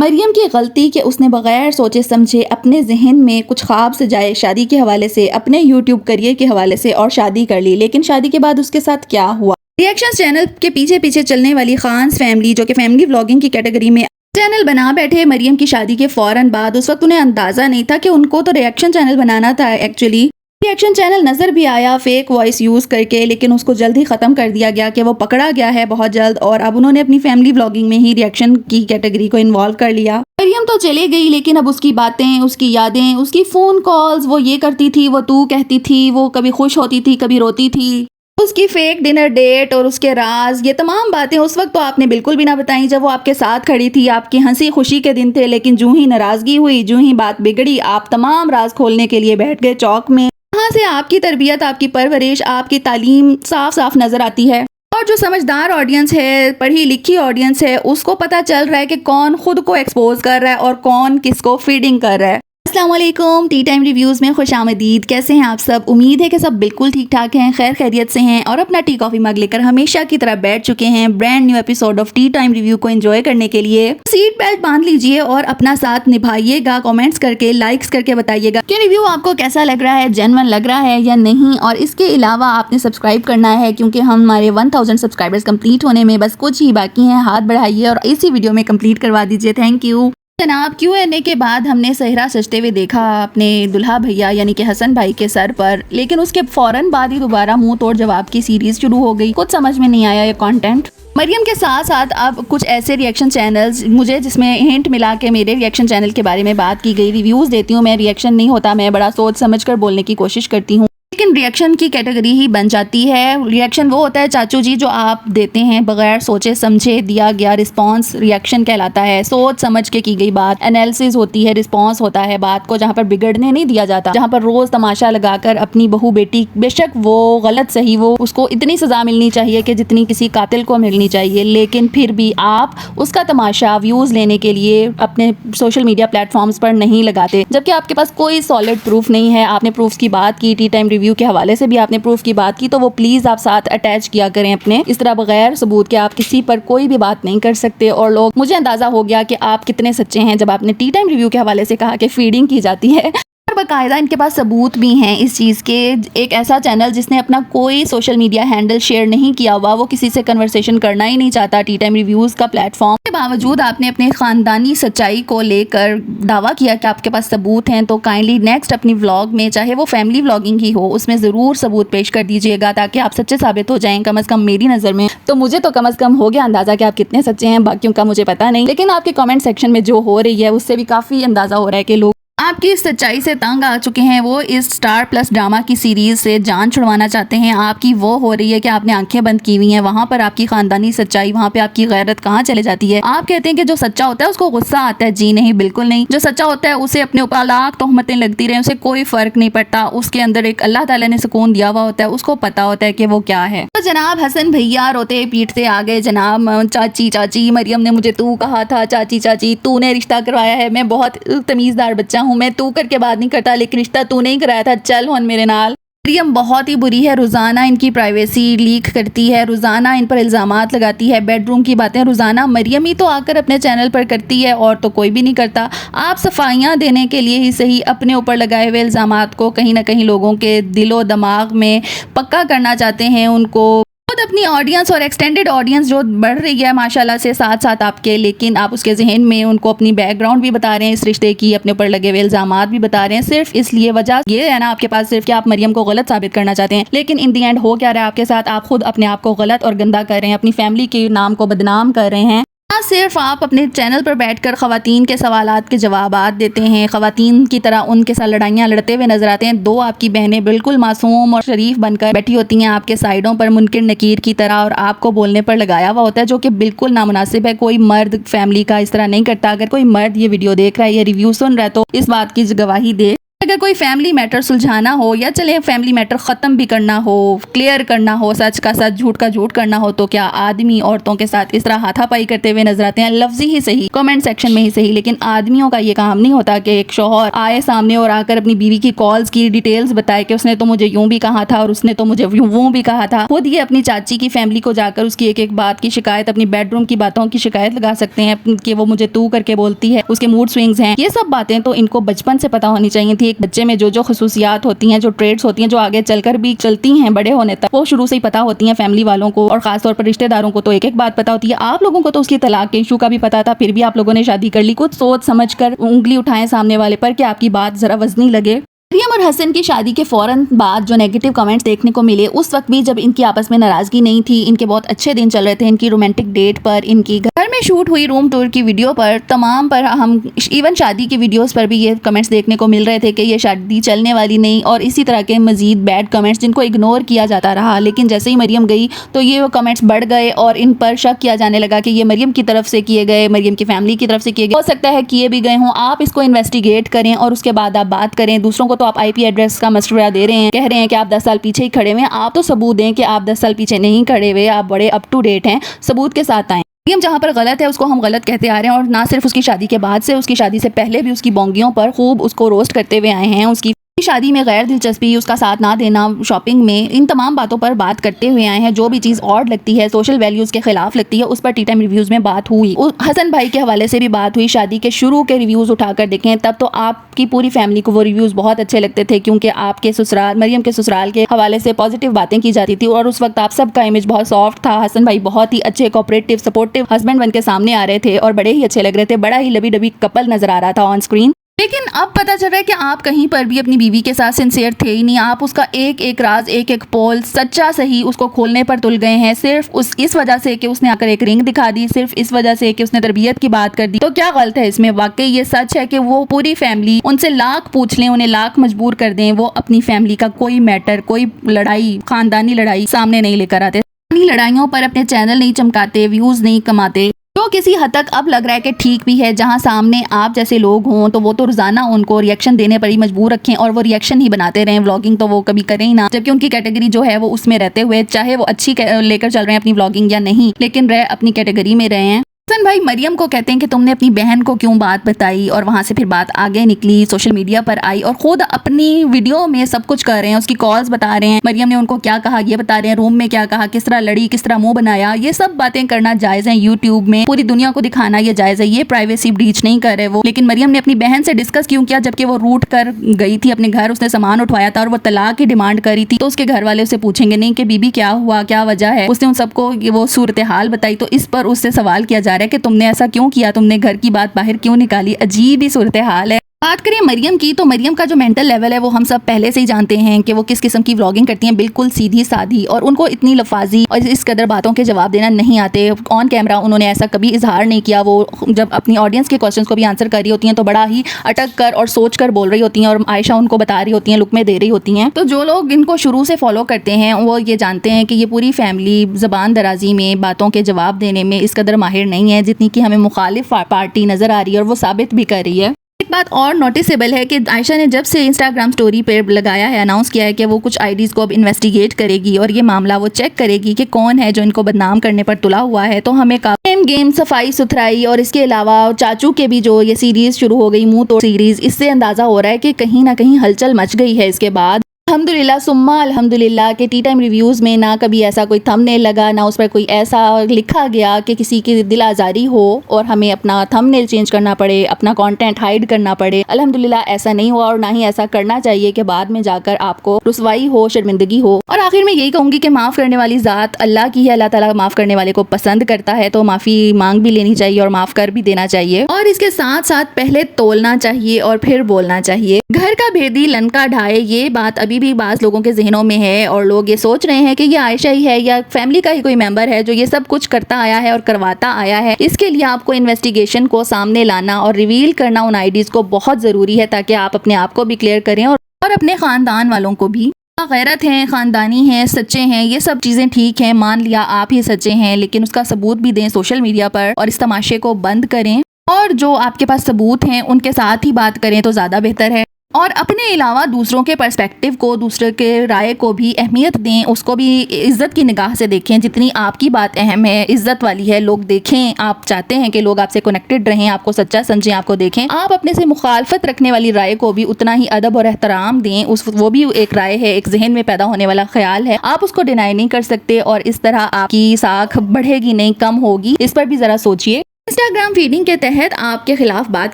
मरियम की गलती कि उसने बगैर सोचे समझे अपने जहन में कुछ ख्वाब सजाए शादी के हवाले से, अपने यूट्यूब करियर के हवाले से, और शादी कर ली। लेकिन शादी के बाद उसके साथ क्या हुआ? रिएक्शन चैनल के पीछे पीछे चलने वाली खान्स फैमिली, जो कि फैमिली व्लॉगिंग की कैटेगरी में चैनल बना बैठे मरियम की शादी के फौरन बाद, उस वक्त उन्हें अंदाजा नहीं था कि उनको तो रिएक्शन चैनल बनाना था। एक्चुअली रिएक्शन चैनल नजर भी आया फेक वॉइस यूज करके, लेकिन उसको जल्द ही खत्म कर दिया गया कि वो पकड़ा गया है बहुत जल्द, और अब उन्होंने अपनी फैमिली व्लॉगिंग में ही रिएक्शन की कैटेगरी को इन्वॉल्व कर लिया। मरियम तो चले गई, लेकिन अब उसकी बातें, उसकी यादें, उसकी फोन कॉल्स, वो ये करती थी, वो तू कहती थी, वो कभी खुश होती थी, कभी रोती थी, उसकी फेक डिनर डेट और उसके राज, ये तमाम बातें उस वक्त तो आपने बिल्कुल भी ना बताई जब वो आपके साथ खड़ी थी, आपकी हंसी खुशी के दिन थे। लेकिन जूं ही नाराजगी हुई, जूं ही बात बिगड़ी, आप तमाम राज खोलने के लिए बैठ गए चौक में। वहाँ से आपकी तरबियत, आपकी परवरिश, आपकी तालीम साफ साफ नजर आती है। और जो समझदार ऑडियंस है, पढ़ी लिखी ऑडियंस है, उसको पता चल रहा है कि कौन खुद को एक्सपोज कर रहा है और कौन किसको फीडिंग कर रहा है। अस्सलाम वालेकुम, टी टाइम रिव्यूज़ में खुश आमदीद। कैसे हैं आप सब? उम्मीद है कि सब बिल्कुल ठीक ठाक हैं, खैर खैरियत से हैं और अपना टी कॉफ़ी मग लेकर हमेशा की तरह बैठ चुके हैं brand new episode of T time review को एंजॉय करने के लिए। सीट बेल्ट बांध लीजिए और अपना साथ निभाइएगा, कमेंट्स करके, लाइक्स करके बताइएगा कि रिव्यू आपको कैसा लग रहा है, जेन्युइन लग रहा है या नहीं। और इसके अलावा आपने सब्सक्राइब करना है, क्योंकि हमारे 1000 सब्सक्राइबर्स कंप्लीट होने में बस कुछ ही बाकी हैं। हाथ बढ़ाइए और इसी वीडियो में कंप्लीट करवा दीजिए। थैंक यू जनाब। Q&A के बाद हमने सेहरा सजते हुए देखा अपने दुल्हा भैया यानी कि हसन भाई के सर पर, लेकिन उसके फौरन बाद ही दोबारा मुंह तोड़ जवाब की सीरीज शुरू हो गई। कुछ समझ में नहीं आया ये कंटेंट। मरियम के साथ साथ अब कुछ ऐसे रिएक्शन चैनल्स मुझे जिसमें हिंट मिला कि मेरे रिएक्शन चैनल के बारे में बात की गई। रिव्यूज़ देती हूँ मैं, रिएक्शन नहीं होता, मैं बड़ा सोच समझ कर बोलने की कोशिश करती हूँ, लेकिन रिएक्शन की कैटेगरी ही बन जाती है। रिएक्शन वो होता है चाचू जी जो आप देते हैं बगैर सोचे समझे दिया गया रिस्पांस रिएक्शन कहलाता है। सोच समझ के की गई बात, एनालिसिस होती है, रिस्पांस होता है बात को, जहाँ पर बिगड़ने नहीं दिया जाता, जहाँ पर रोज तमाशा लगाकर अपनी बहू बेटी, बेशक वो गलत सही, वो उसको इतनी सजा मिलनी चाहिए कि जितनी किसी कातिल को मिलनी चाहिए, लेकिन फिर भी आप उसका तमाशा व्यूज लेने के लिए अपने सोशल मीडिया प्लेटफॉर्म्स पर नहीं लगाते, जबकि आपके पास कोई सॉलिड प्रूफ नहीं है। आपने प्रूफ की बात की, टी टाइम रिव्यू के हवाले से भी आपने प्रूफ की बात की, तो वो प्लीज आप साथ अटैच किया करें अपने। इस तरह बगैर सबूत के आप किसी पर कोई भी बात नहीं कर सकते। और लोग, मुझे अंदाजा हो गया कि आप कितने सच्चे हैं जब आपने टी टाइम रिव्यू के हवाले से कहा कि फीडिंग की जाती है। बाकायदा इनके पास सबूत भी हैं इस चीज़ के। एक ऐसा चैनल जिसने अपना कोई सोशल मीडिया हैंडल शेयर नहीं किया हुआ, वो किसी से कन्वर्सेशन करना ही नहीं चाहता टी टाइम रिव्यूज़ का प्लेटफॉर्म, के बावजूद आपने अपने ख़ानदानी सच्चाई को लेकर दावा किया कि आपके पास सबूत हैं, तो काइंडली नेक्स्ट अपनी व्लॉग में, चाहे वो फैमिली व्लॉगिंग ही हो, उसमें ज़रूर सबूत पेश कर दीजिएगा ताकि आप सच्चे साबित हो जाएं। कम अज़ कम मेरी नज़र में तो मुझे तो कम अज़ कम हो गया अंदाज़ा कि आप कितने सच्चे हैं, बाकियों का मुझे पता नहीं, लेकिन आपके कमेंट सेक्शन में जो हो रही है उससे भी काफ़ी अंदाज़ा हो रहा है कि लोग आपकी सच्चाई से तंग आ चुके हैं। वो इस स्टार प्लस ड्रामा की सीरीज से जान छुड़वाना चाहते हैं। आपकी वो हो रही है कि आपने आंखें बंद की हुई हैं, वहाँ पर आपकी खानदानी सच्चाई, वहाँ पे आपकी गैरत कहाँ चले जाती है। आप कहते हैं कि जो सच्चा होता है उसको गुस्सा आता है। जी नहीं, बिल्कुल नहीं। जो सच्चा होता है उसे अपने ऊपर लाख तोहमतें लगती रहे, उसे कोई फर्क नहीं पड़ता। उसके अंदर एक अल्लाह ताला ने सुकून दिया हुआ होता है, उसको पता होता है कि वो क्या है। तो जनाब हसन भैया रोते पीटते आ गए, जनाब चाची चाची मरियम ने मुझे तू कहा था, चाची चाची तूने रिश्ता करवाया है, मैं बहुत तमीज़दार बच्चा हूँ, मैं तू करके बात नहीं करता, लेकिन रिश्ता तूने ही कराया था, चल हुन मेरे नाल। मरियम बहुत ही बुरी है, रोज़ाना इनकी प्राइवेसी लीक करती है, रोज़ाना इन पर इल्ज़ामात लगाती है, बेडरूम की बातें रोज़ाना मरियम ही तो आकर अपने चैनल पर करती है और तो कोई भी नहीं करता। आप सफाइयाँ देने के लिए ही सही अपने ऊपर लगाए हुए इल्ज़ामात को कहीं ना कहीं लोगों के दिलो दिमाग में पक्का करना चाहते हैं। उनको खुद अपनी ऑडियंस और एक्सटेंडेड ऑडियंस जो बढ़ रही है माशाल्लाह से साथ साथ आपके, लेकिन आप उसके जहन में उनको अपनी बैकग्राउंड भी बता रहे हैं इस रिश्ते की, अपने ऊपर लगे हुए इल्ज़ामात भी बता रहे हैं। सिर्फ इसलिए वजह ये है ना आपके पास सिर्फ कि आप मरियम को गलत साबित करना चाहते हैं, लेकिन इन दी एंड हो क्या रहा है आपके साथ? आप खुद अपने आप को गलत और गंदा कर रहे हैं, अपनी फैमिली के नाम को बदनाम कर रहे हैं। सिर्फ आप अपने चैनल पर बैठकर ख़वातीन के सवालात के जवाबात देते हैं, ख़वातीन की तरह उनके साथ लड़ाइयाँ लड़ते हुए नजर आते हैं। दो आपकी बहनें बिल्कुल मासूम और शरीफ बनकर बैठी होती हैं आपके साइडों पर मुनकिर नकीर की तरह, और आपको बोलने पर लगाया हुआ होता है, जो कि बिल्कुल नामुनासिब है। कोई मर्द फैमिली का इस तरह नहीं करता। अगर कोई मर्द ये वीडियो देख रहा है, ये रिव्यू सुन रहा है, तो इस बात की गवाही दे। अगर कोई फैमिली मैटर सुलझाना हो या चले फैमिली मैटर ख़त्म भी करना हो, क्लियर करना हो, सच का सच झूठ का झूठ करना हो, तो क्या आदमी औरतों के साथ इस तरह हाथापाई करते हुए नजर आते हैं? लफ्ज़ी ही सही, कमेंट सेक्शन में ही सही, लेकिन आदमियों का ये काम नहीं होता कि एक शौहर आए सामने और आकर अपनी बीवी की कॉल्स की डिटेल्स बताए कि उसने तो मुझे यूं भी कहा था और उसने तो मुझे वो भी कहा था। खुद ये अपनी चाची की फैमिली को जाकर उसकी एक एक बात की शिकायत, अपनी बेडरूम की बातों की शिकायत लगा सकते हैं कि वो मुझे तू करके बोलती है, उसके मूड स्विंग्स हैं। ये सब बातें तो इनको बचपन से पता होनी चाहिए थी। एक बच्चे में जो जो खसूसियात होती हैं, जो ट्रेड्स होती हैं, जो आगे चलकर भी चलती हैं बड़े होने तक, वो शुरू से ही पता होती हैं फैमिली वालों को, और खासतौर पर रिश्तेदारों को तो एक एक बात पता होती है। आप लोगों को तो उसकी तलाक के इशू का भी पता था, फिर भी आप लोगों ने शादी कर ली। कुछ सोच समझ कर उंगली उठाएं सामने वाले पर कि आपकी बात जरा वजनी लगे। मरियम और हसन की शादी के फौरन बाद जो नेगेटिव कमेंट्स देखने को मिले, उस वक्त भी जब इनकी आपस में नाराजगी नहीं थी, इनके बहुत अच्छे दिन चल रहे थे, इनकी रोमांटिक डेट पर, इनकी घर में शूट हुई रूम टूर की वीडियो पर, तमाम पर, हम इवन शादी की वीडियोस पर भी ये कमेंट्स देखने को मिल रहे थे कि ये शादी चलने वाली नहीं, और इसी तरह के मजीद बैड कमेंट्स जिनको इग्नोर किया जाता रहा। लेकिन जैसे ही मरियम गई तो ये कमेंट्स बढ़ गए और इन पर शक किया जाने लगा कि ये मरियम की तरफ से किए गए, मरियम की फैमिली की तरफ से किए गए, हो सकता है किए भी गए हों। आप इसको इन्वेस्टिगेट करें और उसके बाद आप बात करें। दूसरों को तो आप IP एड्रेस का मशवरा दे रहे हैं, कह रहे हैं कि आप 10 साल पीछे ही खड़े हुए हैं। आप तो सबूत दें कि आप 10 साल पीछे नहीं खड़े हुए, आप बड़े अप टू डेट हैं, सबूत के साथ आएं। मरियम जहाँ पर गलत है उसको हम गलत कहते आ रहे हैं, और ना सिर्फ उसकी शादी के बाद से, उसकी शादी से पहले भी उसकी बोंगियों पर खूब उसको रोस्ट करते हुए आए हैं। उसकी शादी में गैर दिलचस्पी, उसका साथ ना देना शॉपिंग में, इन तमाम बातों पर बात करते हुए आए हैं। जो भी चीज़ ऑड लगती है, सोशल वैल्यूज़ के खिलाफ लगती है, उस पर टी टाइम रिव्यूज़ में बात हुई। हसन भाई के हवाले से भी बात हुई। शादी के शुरू के रिव्यूज़ उठाकर देखें, तब तो आपकी पूरी फैमिली को वो रिव्यूज़ बहुत अच्छे लगते थे, क्योंकि आपके ससुराल, मरियम के ससुराल के हवाले से पॉजिटिव बातें की जाती थी, और उस वक्त आप सबका इमेज बहुत सॉफ्ट था। हसन भाई बहुत ही अच्छे, कोऑपरेटिव, सपोर्टिव हस्बैंड बन के सामने आ रहे थे और बड़े ही अच्छे लग रहे थे। बड़ा ही लबी डबी कपल नजर आ रहा था ऑन स्क्रीन। लेकिन अब पता चल रहा है कि आप कहीं पर भी अपनी बीवी के साथ सिंसियर थे ही नहीं। आप उसका एक एक राज, एक एक पोल, सच्चा सही, उसको खोलने पर तुल गए हैं, सिर्फ इस वजह से कि उसने आकर एक रिंग दिखा दी, सिर्फ इस वजह से कि उसने तरबियत की बात कर दी। तो क्या गलत है इसमें? वाकई ये सच है कि वो पूरी फैमिली, उनसे लाख पूछ लें, उन्हें लाख मजबूर कर दें, वो अपनी फैमिली का कोई मैटर, कोई लड़ाई, खानदानी लड़ाई सामने नहीं लेकर आते, लड़ाइयों पर अपने चैनल नहीं चमकाते, व्यूज नहीं कमाते। तो किसी हद तक अब लग रहा है कि ठीक भी है, जहां सामने आप जैसे लोग हों तो वो तो रोजाना उनको रिएक्शन देने पर ही मजबूर रखें, और वो रिएक्शन ही बनाते रहें, व्लॉगिंग तो वो कभी करें ही ना, जबकि उनकी कैटेगरी जो है वो उसमें रहते हुए, चाहे वो अच्छी लेकर चल रहे हैं अपनी व्लॉगिंग या नहीं, लेकिन रहे अपनी कैटेगरी में रहे हैं। हसन भाई मरियम को कहते हैं कि तुमने अपनी बहन को क्यों बात बताई, और वहां से फिर बात आगे निकली, सोशल मीडिया पर आई, और खुद अपनी वीडियो में सब कुछ कर रहे हैं, उसकी कॉल्स बता रहे हैं, मरियम ने उनको क्या कहा ये बता रहे हैं, रूम में क्या कहा, किस तरह लड़ी, किस तरह मुंह बनाया। ये सब बातें करना जायज है, यूट्यूब में पूरी दुनिया को दिखाना ये जायज है, ये प्राइवेसी ब्रीच नहीं कर रहे वो। लेकिन मरियम ने अपनी बहन से डिस्कस क्यों किया, जबकि वो रूट कर गई थी अपने घर, उसने सामान उठवाया था और वो तलाक की डिमांड करी थी, तो उसके घर वाले उसे पूछेंगे नहीं कि बीबी क्या हुआ, क्या वजह है? उसने उन सबको वो सूरत हाल बताई, तो इस पर उससे सवाल किया जा रहा है कि तुमने ऐसा क्यों किया, तुमने घर की बात बाहर क्यों निकाली? अजीब ही सूरत हाल है। बात करें मरियम की, तो मरियम का जो मेंटल लेवल है वो हम सब पहले से ही जानते हैं कि वो किस किस्म की व्लॉगिंग करती हैं, बिल्कुल सीधी सादी, और उनको इतनी लफाजी और इस कदर बातों के जवाब देना नहीं आते। ऑन कैमरा उन्होंने ऐसा कभी इजहार नहीं किया। वो जब अपनी ऑडियंस के क्वेश्चंस को भी आंसर कर रही होती हैं तो बड़ा ही अटक कर और सोच कर बोल रही होती हैं, और आयशा उनको बता रही होती हैं, लुक में दे रही होती हैं। तो जो लोग इनको शुरू से फॉलो करते हैं वो ये जानते हैं कि ये पूरी फैमिली ज़बान दराजी में, बातों के जवाब देने में इस कदर माहिर नहीं है जितनी कि हमें मुखालिफ पार्टी नज़र आ रही है, और वो साबित भी कर रही है। एक बात और नोटिसेबल है कि आयशा ने जब से इंस्टाग्राम स्टोरी पे लगाया है, अनाउंस किया है कि वो कुछ आईडीज़ को अब इन्वेस्टिगेट करेगी और ये मामला वो चेक करेगी कि कौन है जो इनको बदनाम करने पर तुला हुआ है। तो हमें गेम, सफाई सुथराई, और इसके अलावा चाचू के भी जो ये सीरीज़ शुरू हो गई, मुंह तोड़ सीरीज़, इससे अंदाज़ा हो रहा है कि कहीं ना कहीं हलचल मच गई है इसके बाद। अल्हम्दुलिल्लाह सुम्मा अल्हम्दुलिल्लाह के टी टाइम रिव्यूज़ में ना कभी ऐसा कोई थंबनेल लगा, ना उस पर कोई ऐसा लिखा गया कि किसी की दिल आज़ारी हो और हमें अपना थंबनेल चेंज करना पड़े, अपना कंटेंट हाइड करना पड़े। अल्हम्दुलिल्लाह ऐसा नहीं हुआ, और ना ही ऐसा करना चाहिए कि बाद में जाकर आपको रुसवाई हो, शर्मिंदगी हो। और आखिर में यही कहूँगी कि माफ़ करने वाली ज़ात अल्लाह की है, अल्लाह ताला माफ़ करने वाले को पसंद करता है, तो माफ़ी मांग भी लेनी चाहिए और माफ़ कर भी देना चाहिए, और इसके साथ साथ पहले तोलना चाहिए और फिर बोलना चाहिए। घर का भेदी लंका ढाए, ये बात अभी भी बाज़ लोगों के जहनों में है, और लोग ये सोच रहे हैं कि ये आयशा ही है या फैमिली का ही कोई मेंबर है जो ये सब कुछ करता आया है और करवाता आया है। इसके लिए आपको इन्वेस्टिगेशन को सामने लाना और रिवील करना उन आईडीज़ को बहुत ज़रूरी है, ताकि आप अपने आप को भी क्लियर करें और अपने ख़ानदान वालों को भी। गैरत हैं, ख़ानदानी हैं, सच्चे हैं, ये सब चीज़ें ठीक हैं, मान लिया आप ही सच्चे हैं, लेकिन उसका सबूत भी दें सोशल मीडिया पर, और इस तमाशे को बंद करें, और जो आपके पास सबूत हैं उनके साथ ही बात करें तो ज़्यादा बेहतर है। और अपने अलावा दूसरों के पर्सपेक्टिव को, दूसरे के राय को भी अहमियत दें, उसको भी इज़्ज़त की निगाह से देखें। जितनी आपकी बात अहम है, इज़्ज़त वाली है, लोग देखें, आप चाहते हैं कि लोग आपसे कनेक्टेड रहें, आपको सच्चा समझें, आपको देखें, आप अपने से मुखालफत रखने वाली राय को भी उतना ही अदब और एहतराम दें। वो भी एक राय है, एक जहन में पैदा होने वाला ख्याल है, आप उसको डिनाई नहीं कर सकते और इस तरह आपकी साख बढ़ेगी नहीं, कम होगी। इस पर भी ज़रा सोचिए। इंस्टाग्राम फीडिंग के तहत आपके खिलाफ बात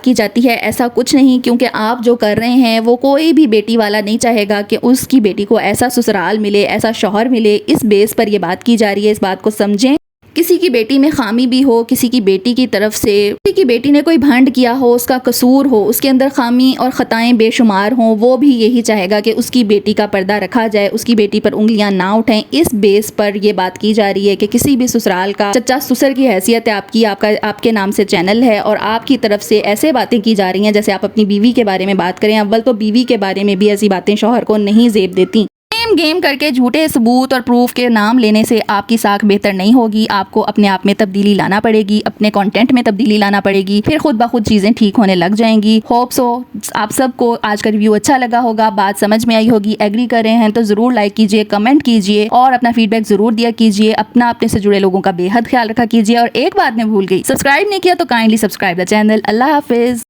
की जाती है, ऐसा कुछ नहीं, क्योंकि आप जो कर रहे हैं वो कोई भी बेटी वाला नहीं चाहेगा कि उसकी बेटी को ऐसा ससुराल मिले, ऐसा शौहर मिले। इस बेस पर ये बात की जा रही है, इस बात को समझें। किसी की बेटी में खामी भी हो, किसी की बेटी की तरफ से, किसी की बेटी ने कोई भंड किया हो, उसका कसूर हो, उसके अंदर खामी और ख़ताएं बेशुमार हों, वो भी यही चाहेगा कि उसकी बेटी का पर्दा रखा जाए, उसकी बेटी पर उंगलियां ना उठें। इस बेस पर यह बात की जा रही है कि किसी भी ससुराल का चच्चा ससुर की हैसियत है आपकी, आपके नाम से चैनल है और आपकी तरफ से ऐसे बातें की जा रही हैं जैसे आप अपनी बीवी के बारे में बात करें। अव्वल तो बीवी के बारे में भी ऐसी बातें शौहर को नहीं जेब देती। गेम करके झूठे सबूत और प्रूफ के नाम लेने से आपकी साख बेहतर नहीं होगी। आपको अपने आप में तब्दीली लाना पड़ेगी, अपने कंटेंट में तब्दीली लाना पड़ेगी, फिर खुद ब खुद चीज़ें ठीक होने लग जाएंगी। होप सो आप सबको आज का रिव्यू अच्छा लगा होगा, बात समझ में आई होगी। एग्री कर रहे हैं तो ज़रूर लाइक कीजिए, कमेंट कीजिए और अपना फीडबैक ज़रूर दिया कीजिए। अपने से जुड़े लोगों का बेहद ख्याल रखा कीजिए। और एक बात मैं भूल गई, सब्सक्राइब नहीं किया तो काइंडली सब्सक्राइब द चैनल। अल्लाह हाफिज़।